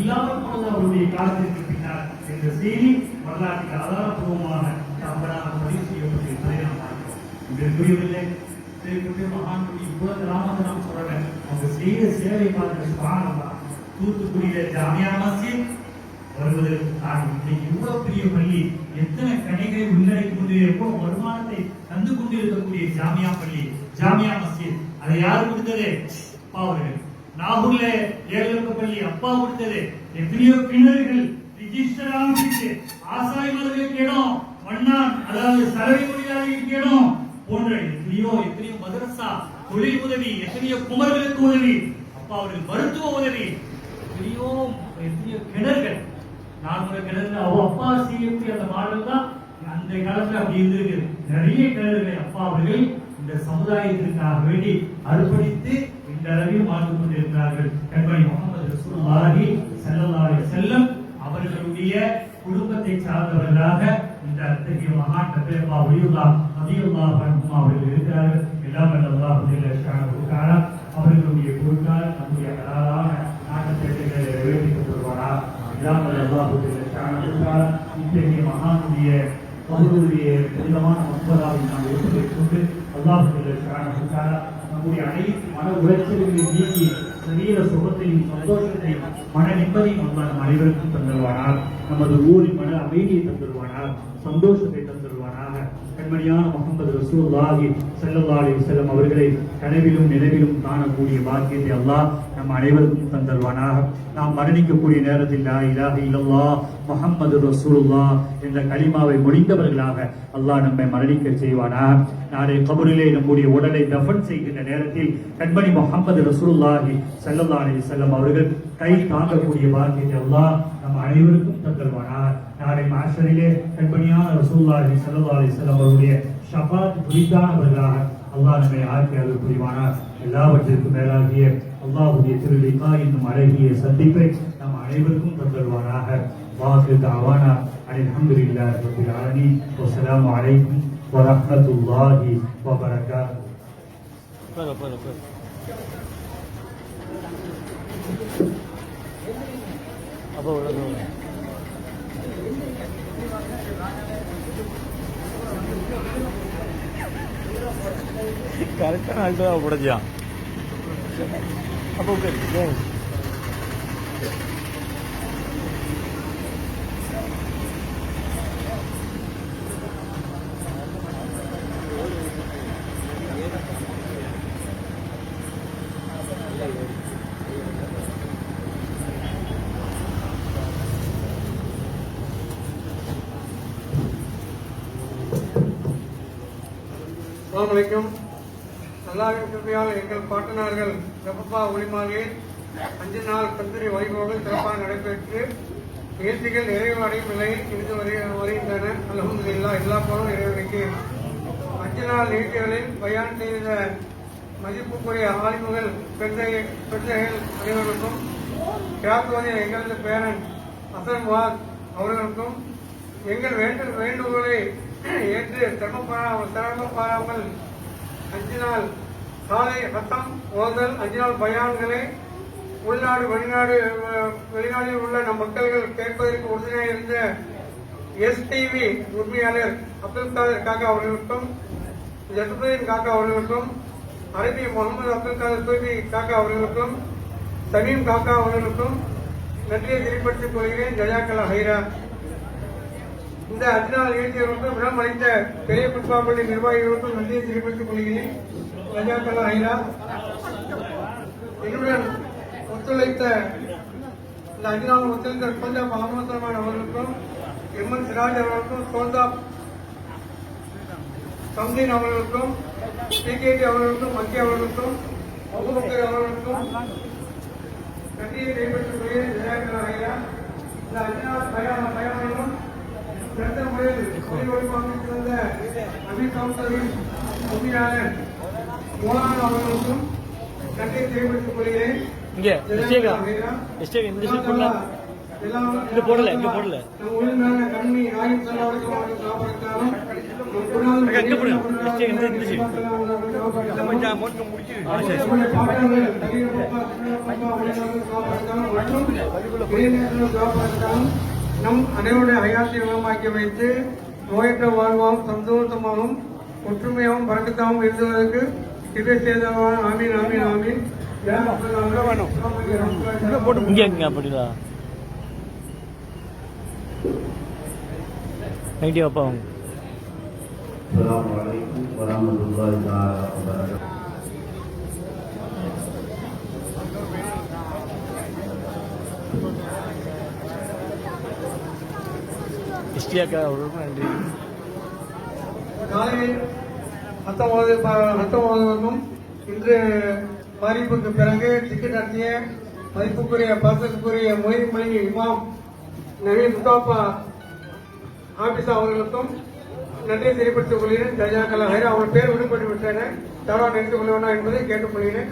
இல்லாமல் போனது அவருடைய காலத்திற்கு பின்னால் என்ற செய்தி வரலாற்றில் ஆதாரப்பூர்வமான தவறாக பதிவு செய்யப்பட்டிருப்பதை நாம் பார்க்கிறோம். இதற்குரியவில்லை மகான்குடி இவ்வளவு கிராமத்தை நாம் சொல்றேன். அவங்க செய்த சேவை பார்த்து காரணம் தூத்துக்குடியில ஜாமியா மஸ்ஜித் வருவதற்கு காரணம். இன்னைக்கு இவ்வளவு பெரிய பள்ளி எத்தனை கடைகளை உள்ளடக்கி கொண்டிருக்கோ வருமானத்தை தந்து கொண்டிருக்கக்கூடிய ஜாமியா பள்ளி, ஜாமியா மஸ்ஜித், அதை யார் கொடுத்தது? அப்பா அவர்கள். நாகூர்ல 7 லட்சம் பள்ளி அப்பா கொடுத்தது. எத்தனையோ கிணறுகள் ரிஜிஸ்டர் ஆகிட்டு ஆசாய்மார்களுக்கு இடம், மண்ணான் அதாவது சலவை தொழிலாளிகளுக்கு இடம் போன்ற எத்தனையோ மதரசா, தொழில் உதவி, எத்தனையோ குமர்களுக்கு உதவி, அப்பா அவர்கள் மருத்துவ உதவி, எத்தனையோ கிணறுகள், 400 கிணறுகள் அவ அப்பா செய்யக்கூடிய அந்த மாடல் தான் அந்த காலத்துல அப்படி இருந்திருக்கு. நிறைய கிணறுகளை அப்பா அவர்கள் இந்த சமுதாயத்திற்காக வேண்டி அர்ப்பணித்து இந்த அளவில் வாழ்ந்து கொண்டிருக்கிறார்கள். கண்மணி முகமது ரசூலுல்லாஹி ஸல்லல்லாஹு அலைஹி வஸல்லம் அவர்களுடைய குடும்பத்தை சார்ந்தவர்களாக இந்த அத்தகைய மகான் தபேபா வலியுல்லாஹ் ரலியல்லாஹு அன்ஹு அவர்கள் இருக்கிறார்கள். எல்லாம் அல்லாஹ் ஜல்ல அவர்களுடைய பொருட்கள் நம்முடைய ஹலாலான நாட்டத்தை நிறைவேற்றிக் கொள்வாரா. எல்லாம் அல்லாஹ் ஜல்ல இத்தகைய மகானுடைய அவர்களுடைய புனிதமான மக்பராவை நாம் ஏற்படுத்திக் கொண்டு அல்லாஹ் ஜல்ல நம்முடைய அனைத்து மன உளைச்சல்களை நீக்கி சரீர சுகத்தையும் சந்தோஷத்தையும் மன நிம்மதியும் நம் அனைவருக்கும் தந்துருவானார். நமது ஊரின் மன அமைதியை தந்துருவானார், சந்தோஷத்தை தந்துருவானாக. கண்மணியான முகமது ரசூலுல்லாஹி ஸல்லல்லாஹு அலைஹி வஸல்லம் அவர்களை கனவிலும் நினைவிலும் காணக்கூடிய பாக்கியத்தை அல்லாஹ் நம் அனைவருக்கும் தந்தருவானாக. நாம் மரணிக்கக்கூடிய நேரத்தில் லா இலாஹ இல்லல்லாஹ் முஹம்மது ரசூலுல்லாஹ் என்ற கலிமாவை முடிந்தவர்களாக அல்லாஹ் நம்மை மரணிக்க செய்வானாக. நாளை கபரிலே நம்முடைய உடலை தஃபன் செய்கின்ற நேரத்தில் கண்மணி முஹம்மது ரசூலுல்லாஹி ஸல்லல்லாஹு அலைஹி வஸல்லம் அவர்கள் கை தாங்கக்கூடிய பாக்கியத்தை அல்லாஹ் நம் அனைவருக்கும் தந்தருவானாக. நாளை மாஷரிலே கண்மணியான ரசூலுல்லாஹி ஸல்லல்லாஹு அலைஹி வஸல்லம் அவருடைய ஷஃபாத் குறித்தானவர்களாக அல்லாஹ் நம்மை ஆக்கி அருள் புரிவானார். எல்லாவற்றிற்கும் மேலாகிய அல்லாஹ்வுடைய திருலிகா என்னும் அழகிய சந்திப்பை நம் அனைவருக்கும் தந்தருவானாக. வாஹிரு தஅவானா அல்ஹம்துலில்லாஹி ரப்பில் ஆலமீன். வஸ்ஸலாமு அலைக்கும் வரஹ்மத்துல்லாஹி வபரகாத்துஹு. அப்போ கரெக்டான ஆள்கிட்ட தான் உடைச்சான். அப்போ அஸ்ஸலாமு அலைக்கும். அல்லாஹ்வின் கிருபையால் எங்கள் பாட்டனார்கள் ரப்பா ஒளிமாளில் 5 நாள் கந்தூரி வைபவங்கள் சிறப்பாக நடைபெற்று நிகழ்ச்சிகள் நிறைவு அடையும் நிலையில் இருந்து வருகின்றன. அல்ஹம்துலில்லாஹ், எல்லா போலும் இறைவனுக்கு. 5 நாள் நிகழ்ச்சிகளில் பயான் செய்த மதிப்புக்குரிய ஆலிம்கள் பெண்கள் அனைவருக்கும், கிராத்துவதில் எங்களது பேரன் ஹசன் முவாத் அவர்களுக்கும் எங்கள் வேண்டுகோளை ஏற்று சிரமம் பாராமல் 5 நாள் காலை ஹத்தம் ஓதல், 5 நாள் பயான்களை உள்நாடு வெளிநாட்டில் உள்ள நம் மக்கள்கள் கேட்பதற்கு உறுதுணையாக இருந்த எஸ்டிவி உரிமையாளர் அப்துல் காதர் காக்கா அவர்களுக்கும், ஜசுபுதீன் காக்கா அவர்களுக்கும், அரபி முகமது அப்துல் காதர் தூபி காக்கா அவர்களுக்கும், சமீம் காக்கா அவர்களுக்கும் நன்றியை தெரிவித்துக் கொள்கிறேன். ஜஜாக்கல்லா ஹைரா. இந்த 5 நாள் நிகழ்ச்சிகளுக்கும் விடம் அளித்த பெரிய குட்பாப்பள்ளி நிர்வாகிகளுக்கும் நன்றியை தெரிவித்துக் கொள்கிறேன். ஜஜாக்கல்லா ஹைரா. என்னுடன் ஒத்துழைத்த இந்த 5 நாள் ஒத்துழைத்த கோந்தாப் அகமது ரஹ்மான் அவர்களுக்கும், எம்என் சிராஜ் அவர்களுக்கும், கோந்தாப் சம்தீன் அவர்களுக்கும், டிகேடி அவர்களுக்கும், மத்திய அவர்களுக்கும், அபுபக்கர் அவர்களுக்கும் நன்றியை தெரிவித்துக் கொள்கிறேன். ஜஜாக்கல்லா ஹைரா. இந்த 5 நாள் பயணங்களும் சிறந்த முறையில் ஒளிபரப்பு அமீர் கவுன்சிலின் உண்மையாளர் மோலான் அவர்களுக்கும் நன்றியை தெரிவித்துக் கொள்கிறேன். இங்க போடல நம்ம உயிரினான கண்ணி ராயின் செல்லவர்கள் அவர்கள் காப்பதற்காகவும் நம் அனைவருடைய ஹயாத்தை வளமாக்கி வைத்து நோயற்ற வாழ்வாகவும் சந்தோஷமாகவும் ஒற்றுமையாகவும் பறக்கத்தாகவும் இருந்ததற்கு இதை செய்தவான ஆமீன் ஆமீன் ஆமீன் இங்க அப்படிதான் நைட்டி அப்பா அவங்க அஸ்ஸலாமு அலைக்கும் வரஹ்மத்துல்லாஹி தஆலா வபரகாத்துஹு. ஹிஸ்டியாக்கா ஒரு நன்றி. காலையில் 19 இன்று பாதிப்புக்கு பிறகு டிக்கெட் நடத்திய மதிப்புக்குரிய பாசத்துக்குரிய மொழிமொழி இமாம் நவீன் முஸ்தாபா ஆபிசா அவர்களுக்கும் நன்றி தெரிவித்துக் கொள்கிறேன். ஜஜாக்கல்லா ஹைரா அவர் பேர் விடுபட்டு விட்டன தவறாக நினைத்துக் கொள்வேனா என்பதை கேட்டுக் கொள்கிறேன்.